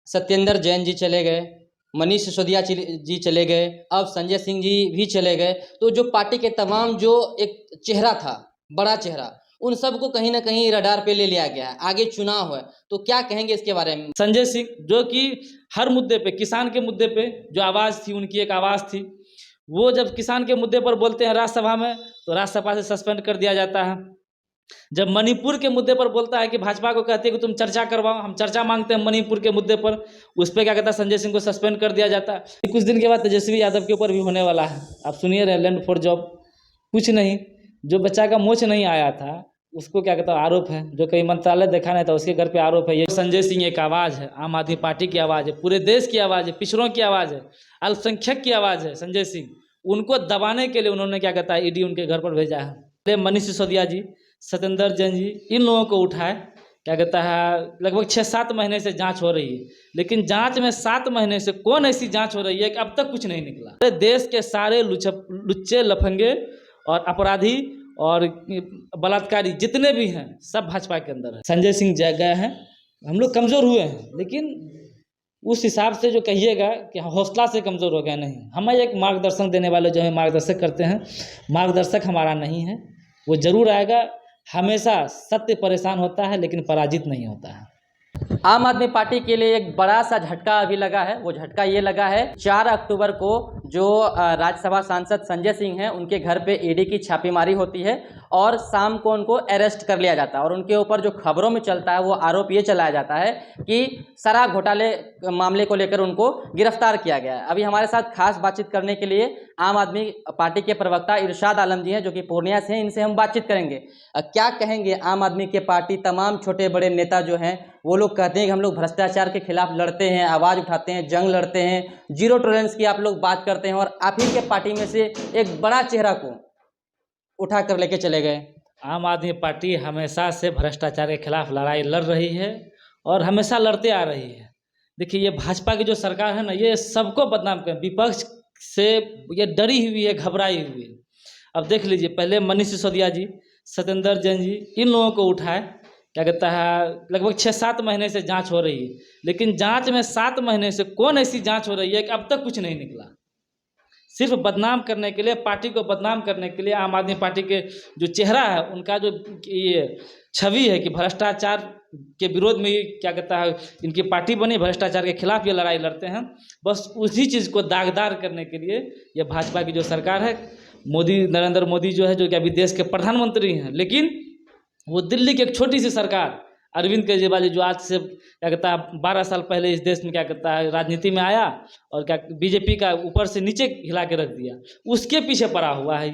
सत्येंद्र जैन जी चले गए, मनीष सिसोदिया जी चले गए, अब संजय सिंह जी भी चले गए। तो जो पार्टी के तमाम जो एक चेहरा था, बड़ा चेहरा, उन सबको कहीं ना कहीं रडार पे ले लिया गया है। आगे चुनाव है, तो क्या कहेंगे इसके बारे में? संजय सिंह जो कि हर मुद्दे पे, किसान के मुद्दे पे जो आवाज़ थी, उनकी एक आवाज़ थी, वो जब किसान के मुद्दे पर बोलते हैं राज्यसभा में तो राज्यसभा से सस्पेंड कर दिया जाता है। जब मणिपुर के मुद्दे पर बोलता है कि भाजपा को कहती है कि तुम चर्चा करवाओ, हम चर्चा मांगते हैं मणिपुर के मुद्दे पर, उस पर क्या कहता है, संजय सिंह को सस्पेंड कर दिया जाता है। कुछ दिन के बाद तेजस्वी यादव के ऊपर भी होने वाला है, आप सुनिए रहे, लैंड फॉर जॉब। कुछ नहीं, जो बच्चा का मोच नहीं आया था उसको क्या कहता है आरोप है, जो कहीं मंत्रालय देखा नहीं था उसके घर पे आरोप है। ये संजय सिंह एक आवाज़ है, आम आदमी पार्टी की आवाज़ है, पूरे देश की आवाज़ है, पिछड़ों की आवाज़ है, अल्पसंख्यक की आवाज़ है संजय सिंह। उनको दबाने के लिए उन्होंने क्या कहता है ईडी उनके घर पर भेजा है। मनीष सिसोदिया जी, सत्येंद्र जैन जी, इन लोगों को उठाए, क्या कहता है, लगभग 6-7 महीने से जांच हो रही है, लेकिन जांच में 7 महीने से कौन ऐसी जांच हो रही है कि अब तक कुछ नहीं निकला। देश के सारे लुच्चे लफंगे और अपराधी और बलात्कारी जितने भी हैं सब भाजपा के अंदर है। संजय सिंह गए हैं, हम लोग कमज़ोर हुए हैं, लेकिन उस हिसाब से जो कहिएगा कि हौसला से कमज़ोर हो गया, नहीं। हमें एक मार्गदर्शन देने वाले जो हमें मार्गदर्शक करते हैं, मार्गदर्शक हमारा नहीं है, वो ज़रूर आएगा। हमेशा सत्य परेशान होता है लेकिन पराजित नहीं होता है। आम आदमी पार्टी के लिए एक बड़ा सा झटका अभी लगा है। वो झटका ये लगा है 4 अक्टूबर को जो राज्यसभा सांसद संजय सिंह हैं, उनके घर पे ईडी की छापेमारी होती है और शाम को उनको अरेस्ट कर लिया जाता है। और उनके ऊपर जो खबरों में चलता है वो आरोप ये चलाया जाता है कि शराब घोटाले मामले को लेकर उनको गिरफ्तार किया गया है। अभी हमारे साथ खास बातचीत करने के लिए आम आदमी पार्टी के प्रवक्ता इरशाद आलम जी हैं, जो कि पूर्णिया से हैं। इनसे हम बातचीत करेंगे। क्या कहेंगे आम आदमी के पार्टी तमाम छोटे बड़े नेता जो हैं वो लोग कहते हैं कि हम लोग भ्रष्टाचार के खिलाफ लड़ते हैं, आवाज़ उठाते हैं, जंग लड़ते हैं, जीरो टॉलरेंस की आप लोग बात करते हैं, और आप ही के पार्टी में से एक बड़ा चेहरा को उठा कर लेके चले गए। आम आदमी पार्टी हमेशा से भ्रष्टाचार के खिलाफ लड़ाई लड़ रही है और हमेशा लड़ते आ रही है। देखिए, ये भाजपा की जो सरकार है ना, ये सबको बदनाम कर, विपक्ष से ये डरी हुई है, घबराई हुई है। अब देख लीजिए, पहले मनीष सिसोदिया जी, सत्येंद्र जैन जी, इन लोगों को उठाए, क्या कहता है, लगभग 6-7 महीने से जांच हो रही है, लेकिन जांच में 7 महीने से कौन ऐसी जांच हो रही है कि अब तक कुछ नहीं निकला। सिर्फ बदनाम करने के लिए, पार्टी को बदनाम करने के लिए, आम आदमी पार्टी के जो चेहरा है, उनका जो ये छवि है कि भ्रष्टाचार के विरोध में, क्या कहता है, इनकी पार्टी बनी, भ्रष्टाचार के खिलाफ ये लड़ाई लड़ते हैं, बस उसी चीज़ को दागदार करने के लिए ये भाजपा की जो सरकार है, मोदी, नरेंद्र मोदी जो है, जो कि अभी देश के प्रधानमंत्री हैं, लेकिन वो दिल्ली की एक छोटी सी सरकार, अरविंद केजरीवाल जो आज से क्या कहता है 12 साल पहले इस देश में क्या कहता है राजनीति में आया और क्या बीजेपी का ऊपर से नीचे हिला के रख दिया, उसके पीछे पड़ा हुआ है।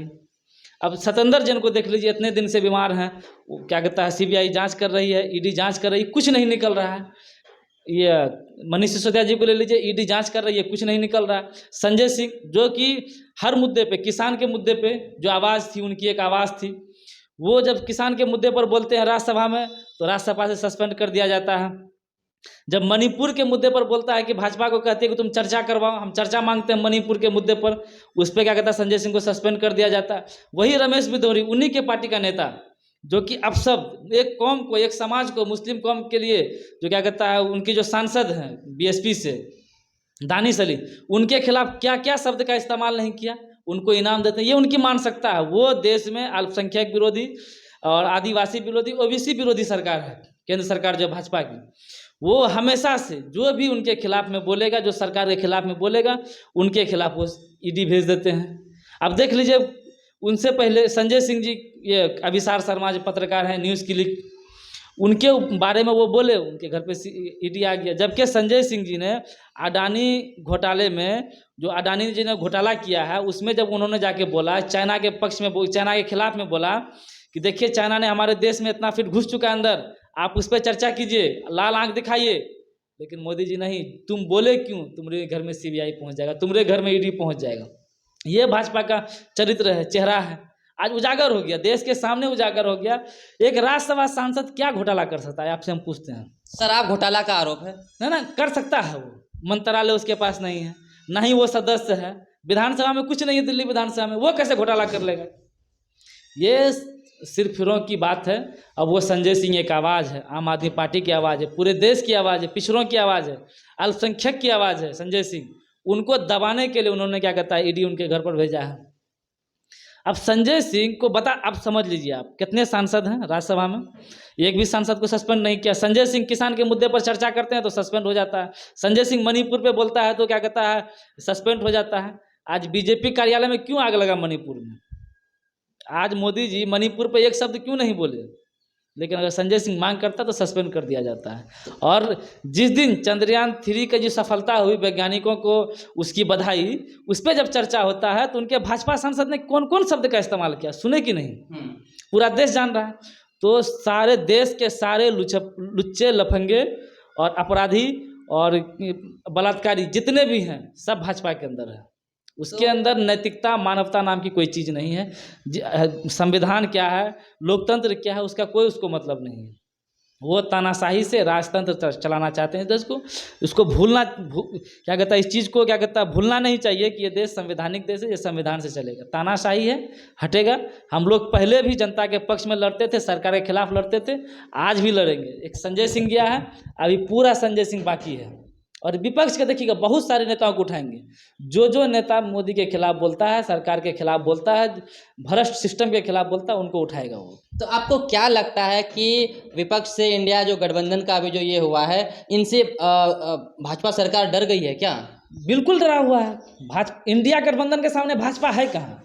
अब सत्येंद्र जैन को देख लीजिए, इतने दिन से बीमार हैं, वो क्या कहता है सीबीआई जांच कर रही है, ईडी जांच कर रही है, कुछ नहीं निकल रहा है। ये मनीष सिसोदिया जी को ले लीजिए, ईडी जांच कर रही है, कुछ नहीं निकल रहा है। संजय सिंह जो कि हर मुद्दे पे, किसान के मुद्दे पे जो आवाज़ थी, उनकी एक आवाज़ थी, वो जब किसान के मुद्दे पर बोलते हैं राज्यसभा में तो राज्यसभा से सस्पेंड कर दिया जाता है। जब मणिपुर के मुद्दे पर बोलता है कि भाजपा को कहती है कि तुम चर्चा करवाओ, हम चर्चा मांगते हैं मणिपुर के मुद्दे पर, उस पर क्या कहता है संजय सिंह को सस्पेंड कर दिया जाता है। वही रमेश बिधौरी, उन्हीं के पार्टी का नेता, जो कि अब सब एक कौम को, एक समाज को, मुस्लिम कौम के लिए जो क्या कहता है, उनकी जो सांसद हैं बीएसपी से दानिश अली, उनके खिलाफ क्या क्या शब्द का इस्तेमाल नहीं किया, उनको इनाम देते हैं। ये उनकी मानसिकता है। वो देश में अल्पसंख्यक विरोधी और आदिवासी विरोधी, ओबीसी विरोधी सरकार है, केंद्र सरकार जो भाजपा की, वो हमेशा से जो भी उनके खिलाफ में बोलेगा, जो सरकार के खिलाफ में बोलेगा, उनके खिलाफ वो ईडी भेज देते हैं। अब देख लीजिए, उनसे पहले संजय सिंह जी, ये अभिसार शर्मा जो पत्रकार हैं, न्यूज़ क्लिक, उनके बारे में वो बोले, उनके घर पे ईडी आ गया। जबकि संजय सिंह जी ने अडानी घोटाले में, जो अडानी जी ने घोटाला किया है, उसमें जब उन्होंने जाके बोला, चाइना के पक्ष में, चाइना के खिलाफ में बोला कि देखिए चाइना ने हमारे देश में इतना फिट घुस चुका है अंदर, आप उस पर चर्चा कीजिए, लाल आंख दिखाइए, लेकिन मोदी जी नहीं, तुम बोले क्यों, तुम्हारे घर में सीबीआई पहुंच जाएगा, तुम्हारे घर में ईडी पहुंच जाएगा। ये भाजपा का चरित्र है, चेहरा है, आज उजागर हो गया, देश के सामने उजागर हो गया। एक राज्यसभा सांसद क्या घोटाला कर सकता है, आपसे हम पूछते हैं। शराब घोटाला का आरोप है ना, कर सकता है वो, मंत्रालय उसके पास नहीं है, ना ही वो सदस्य है, विधानसभा में कुछ नहीं है, दिल्ली विधानसभा में, वो कैसे घोटाला कर लेगा। ये सिर्फ फिरों की बात है। अब वो संजय सिंह एक आवाज़ है, आम आदमी पार्टी की आवाज़ है, पूरे देश की आवाज़ है, पिछड़ों की आवाज़ है, अल्पसंख्यक की आवाज़ है संजय सिंह। उनको दबाने के लिए उन्होंने क्या कहता है ईडी उनके घर पर भेजा है। अब संजय सिंह को आप समझ लीजिए, आप कितने सांसद हैं राज्यसभा में, एक भी सांसद को सस्पेंड नहीं किया। संजय सिंह किसान के मुद्दे पर चर्चा करते हैं तो सस्पेंड हो जाता है। संजय सिंह मणिपुर पे बोलता है तो क्या कहता है सस्पेंड हो जाता है। आज बीजेपी कार्यालय में क्यों आग लगा मणिपुर में? आज मोदी जी मणिपुर पे एक शब्द क्यों नहीं बोले? लेकिन अगर संजय सिंह मांग करता तो सस्पेंड कर दिया जाता है। और जिस दिन चंद्रयान 3 की जो सफलता हुई वैज्ञानिकों को उसकी बधाई, उस पर जब चर्चा होता है तो उनके भाजपा सांसद ने कौन कौन शब्द का इस्तेमाल किया सुने कि नहीं? पूरा देश जान रहा है। तो सारे देश के सारे लुच्चे लफंगे और अपराधी और बलात्कारी जितने भी हैं सब भाजपा के अंदर है। उसके अंदर नैतिकता मानवता नाम की कोई चीज़ नहीं है। संविधान क्या है, लोकतंत्र क्या है, उसका कोई उसको मतलब नहीं है। वो तानाशाही से राजतंत्र चलाना चाहते हैं देश को। इसको क्या कहता है इस चीज़ को क्या कहता है भूलना नहीं चाहिए कि ये देश संवैधानिक देश है, ये संविधान से चलेगा। तानाशाही है, हटेगा। हम लोग पहले भी जनता के पक्ष में लड़ते थे, सरकार के खिलाफ लड़ते थे, आज भी लड़ेंगे। एक संजय सिंह गया है, अभी पूरा संजय सिंह बाकी है। और विपक्ष के देखिएगा बहुत सारे नेताओं को उठाएंगे। जो नेता मोदी के खिलाफ बोलता है, सरकार के खिलाफ बोलता है, भ्रष्ट सिस्टम के खिलाफ बोलता है, उनको उठाएगा वो। तो आपको क्या लगता है कि विपक्ष से इंडिया जो गठबंधन का अभी जो ये हुआ है, इनसे भाजपा सरकार डर गई है क्या? बिल्कुल डरा हुआ है। इंडिया गठबंधन के सामने भाजपा है कहाँ?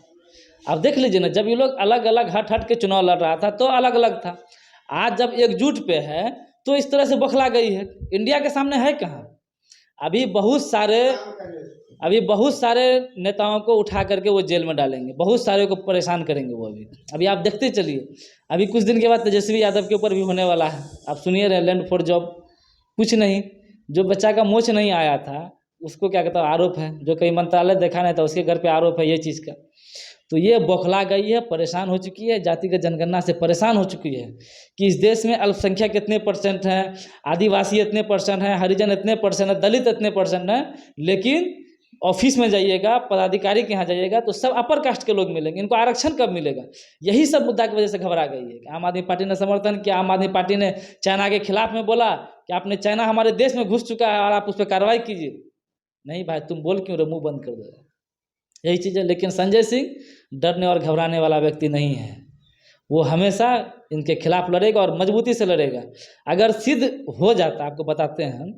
अब देख लीजिए ना, जब ये लोग अलग अलग हट के चुनाव लड़ रहा था तो अलग अलग था। आज जब एकजुट पे है तो इस तरह से बौखला गई है। इंडिया के सामने है कहाँ? अभी बहुत सारे नेताओं को उठा करके वो जेल में डालेंगे, बहुत सारे को परेशान करेंगे वो। अभी आप देखते चलिए, अभी कुछ दिन के बाद तेजस्वी यादव के ऊपर भी होने वाला है। आप सुनिए रहे, लैंड फॉर जॉब कुछ नहीं, जो बच्चा का मोच नहीं आया था उसको क्या कहता है आरोप है, जो कहीं मंत्रालय देखा नहीं था उसके घर पे आरोप है ये चीज़ का। तो ये बौखला गई है, परेशान हो चुकी है, जातिगत जनगणना से परेशान हो चुकी है कि इस देश में अल्पसंख्यक कितने परसेंट हैं, आदिवासी इतने परसेंट हैं, हरिजन इतने परसेंट हैं, दलित इतने परसेंट हैं, लेकिन ऑफिस में जाइएगा, पदाधिकारी के यहाँ जाइएगा तो सब अपर कास्ट के लोग मिलेंगे। इनको आरक्षण कब मिलेगा? यही सब मुद्दा की वजह से घबरा गई है। आम आदमी पार्टी ने समर्थन किया, आम आदमी पार्टी ने चाइना के खिलाफ में बोला कि आपने चाइना हमारे देश में घुस चुका है और आप उस पर कार्रवाई कीजिए। नहीं भाई, तुम बोल क्यों रहे, मुँह बंद कर दो, यही चीज़ है। लेकिन संजय सिंह डरने और घबराने वाला व्यक्ति नहीं है। वो हमेशा इनके खिलाफ लड़ेगा और मजबूती से लड़ेगा। अगर सिद्ध हो जाता, आपको बताते हैं हम,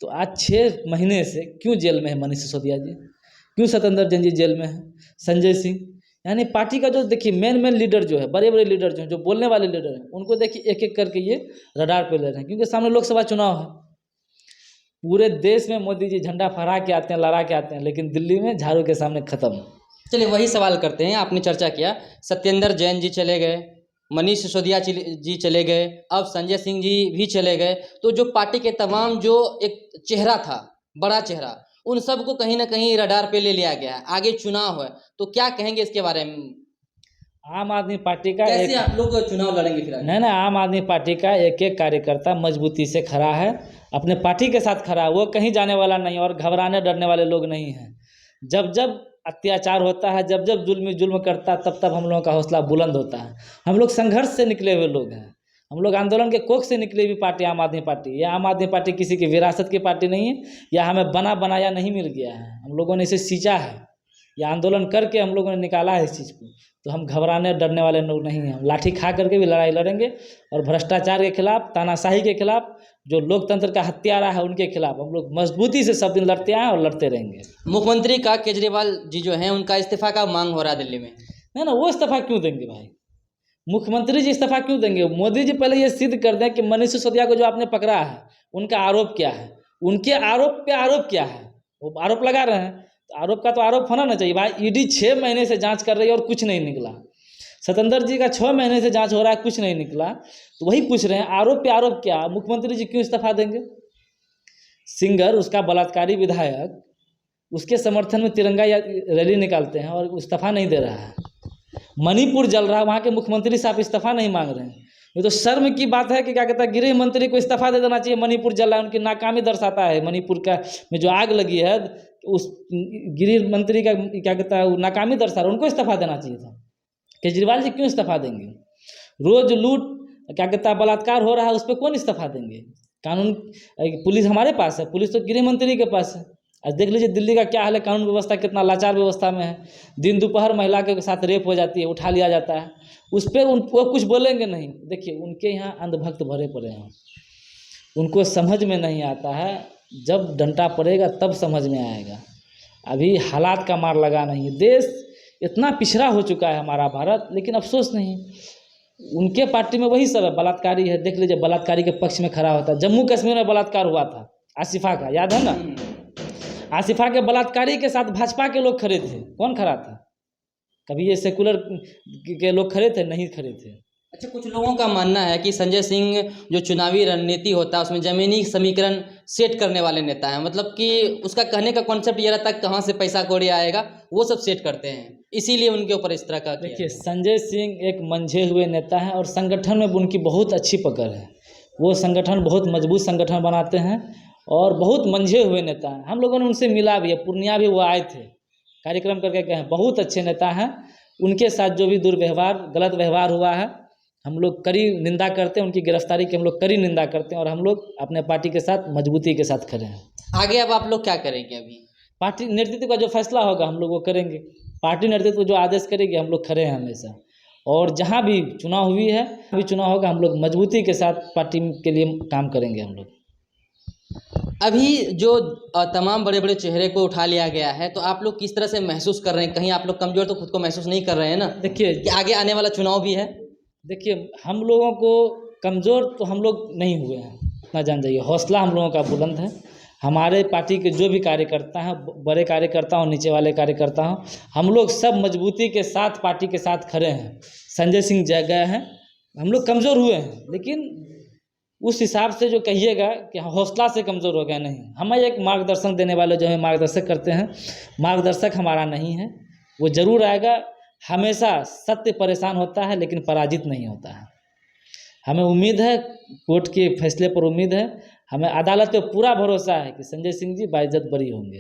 तो आज 6 महीने से क्यों जेल में है मनीष सिसोदिया जी, क्यों सत्येंद्र जैन जी जेल में है, संजय सिंह, यानी पार्टी का जो देखिए मेन लीडर जो है, बड़े बड़े लीडर जो हैं, जो बोलने वाले लीडर हैं, उनको देखिए एक एक करके ये रडार पे ले रहे हैं, क्योंकि सामने लोकसभा चुनाव है। पूरे देश में मोदी जी झंडा फहरा के आते हैं, लड़ा के आते हैं, लेकिन दिल्ली में झाड़ू के सामने खत्म। चलिए वही सवाल करते हैं। आपने चर्चा किया, सत्येंद्र जैन जी चले गए, मनीष सिसोदिया जी चले गए, अब संजय सिंह जी भी चले गए, तो जो पार्टी के तमाम जो एक चेहरा था, बड़ा चेहरा, उन सब को कहीं ना कहीं रडार पे ले लिया गया है। आगे चुनाव है तो क्या कहेंगे इसके बारे में? आम आदमी पार्टी का कैसे आप लोग चुनाव लड़ेंगे फिर? नहीं, आम आदमी पार्टी का एक एक कार्यकर्ता मजबूती से खड़ा है, अपने पार्टी के साथ खड़ा है, वो कहीं जाने वाला नहीं और घबराने डरने वाले लोग नहीं हैं। जब जब अत्याचार होता है, जब जब जुल्म करता है, तब तब हम लोगों का हौसला बुलंद होता है। हम लोग संघर्ष से निकले हुए लोग हैं, हम लोग आंदोलन के कोख से निकली हुई पार्टी आम आदमी पार्टी। यह आम आदमी पार्टी किसी की विरासत की पार्टी नहीं है, या हमें बना बनाया नहीं मिल गया है, हम लोगों ने इसे सींचा है, यह आंदोलन करके हम लोगों ने निकाला है इस चीज़ को। तो हम घबराने डरने वाले लोग नहीं हैं। हम लाठी खा करके भी लड़ाई लड़ेंगे और भ्रष्टाचार के खिलाफ, तानाशाही के खिलाफ, जो लोकतंत्र का हत्यारा है उनके खिलाफ हम लोग मजबूती से सब दिन लड़ते आए और लड़ते रहेंगे। मुख्यमंत्री का केजरीवाल जी जो हैं उनका इस्तीफा का मांग हो रहा है दिल्ली में। नहीं, वो इस्तीफा क्यों देंगे भाई? मुख्यमंत्री जी इस्तीफा क्यों देंगे? मोदी जी पहले ये सिद्ध कर दें कि मनीष सिसोदिया को जो आपने पकड़ा है उनका आरोप क्या है, उनके आरोप पे आरोप क्या है। वो आरोप लगा रहे हैं तो आरोप का तो आरोप होना ना चाहिए भाई। ईडी 6 महीने से जांच कर रही है और कुछ नहीं निकला। सत्येंद्र जी का 6 महीने से जांच हो रहा है, कुछ नहीं निकला। तो वही पूछ रहे हैं आरोप पे आरोप क्या? मुख्यमंत्री जी क्यों इस्तीफा देंगे? सिंगर, उसका बलात्कारी विधायक, उसके समर्थन में तिरंगा रैली निकालते हैं और इस्तीफा नहीं दे रहा है। मणिपुर जल रहा है, वहाँ के मुख्यमंत्री साहब इस्तीफा नहीं मांग रहे हैं। ये तो शर्म की बात है कि क्या कहता है गृह मंत्री को इस्तीफा दे देना चाहिए। मणिपुर जल रहा है, उनकी नाकामी दर्शाता है। मणिपुर का में जो आग लगी है उस गृह मंत्री का क्या कहता है नाकामी दर्शा रहा है, उनको इस्तीफा देना चाहिए था। केजरीवाल जी क्यों इस्तीफा देंगे? रोज लूट क्या कहता है बलात्कार हो रहा है, उस पर कौन इस्तीफा देंगे? कानून पुलिस हमारे पास है, पुलिस तो गृह मंत्री के पास है। आज देख लीजिए दिल्ली का क्या हाल है, कानून व्यवस्था कितना लाचार व्यवस्था में है। दिन दोपहर महिला के साथ रेप हो जाती है, उठा लिया जाता है, उस पर वो कुछ बोलेंगे नहीं। देखिए उनके यहाँ अंधभक्त भरे पड़े हैं, उनको समझ में नहीं आता है, जब डंडा पड़ेगा तब समझ में आएगा। अभी हालात का मार लगा नहीं है, देश इतना पिछड़ा हो चुका है हमारा भारत, लेकिन अफसोस नहीं, उनके पार्टी में वही सब है, बलात्कारी है। देख लीजिए बलात्कारी के पक्ष में खड़ा होता है। जम्मू कश्मीर में बलात्कार हुआ था आसिफा का, याद है ना? आसिफा के बलात्कारी के साथ भाजपा के लोग खड़े थे, कौन खड़ा था? कभी ये सेकुलर के लोग खड़े थे? नहीं खड़े थे। अच्छा, कुछ लोगों का मानना है कि संजय सिंह जो चुनावी रणनीति होता है उसमें जमीनी समीकरण सेट करने वाले नेता हैं, मतलब कि उसका कहने का कॉन्सेप्ट ये रहता है कहाँ से पैसा कौड़ी आएगा वो सब सेट करते हैं, इसीलिए उनके ऊपर इस तरह का किया। देखिए संजय सिंह एक मंझे हुए नेता हैं और संगठन में उनकी बहुत अच्छी पकड़ है। वो संगठन बहुत मजबूत संगठन बनाते हैं और बहुत मंझे हुए नेता हैं। हम लोगों ने उनसे मिला भी है, पूर्णिया भी वो आए थे, कार्यक्रम करके गए हैं। बहुत अच्छे नेता हैं, उनके साथ जो भी दुर्व्यवहार गलत व्यवहार हुआ है हम लोग कड़ी निंदा करते हैं, उनकी गिरफ्तारी की हम लोग कड़ी निंदा करते हैं और हम लोग अपने पार्टी के साथ मजबूती के साथ खड़े हैं। आगे अब आप लोग क्या करेंगे? अभी पार्टी नेतृत्व का जो फैसला होगा हम लोग वो करेंगे, पार्टी नेतृत्व जो आदेश करेगी हम लोग खड़े हैं हमेशा। और जहाँ भी चुनाव हुई है, अभी चुनाव होगा, हम लोग मजबूती के साथ पार्टी के लिए काम करेंगे हम लोग। अभी जो तमाम बड़े बड़े चेहरे को उठा लिया गया है, तो आप लोग किस तरह से महसूस कर रहे हैं? कहीं आप लोग कमजोर तो खुद को महसूस नहीं कर रहे हैं ना? देखिए कि आगे आने वाला चुनाव भी है। देखिए हम लोगों को कमज़ोर तो हम लोग नहीं हुए हैं, इतना जान जाइए। हौसला हम लोगों का बुलंद है। हमारे पार्टी के जो भी कार्यकर्ता हैं, बड़े कार्यकर्ता और नीचे वाले कार्यकर्ता हों, हम लोग सब मजबूती के साथ पार्टी के साथ खड़े हैं। संजय सिंह जगह हैं, हम लोग कमज़ोर हुए हैं, लेकिन उस हिसाब से जो कहिएगा कि हौसला से कमज़ोर हो गया, नहीं। हमें एक मार्गदर्शन देने वाले जो है मार्गदर्शक करते हैं, मार्गदर्शक हमारा नहीं है, वो ज़रूर आएगा। हमेशा सत्य परेशान होता है लेकिन पराजित नहीं होता है। हमें उम्मीद है, कोर्ट के फैसले पर उम्मीद है, हमें अदालत पे पूरा भरोसा है कि संजय सिंह जी बाइज्जत बरी होंगे।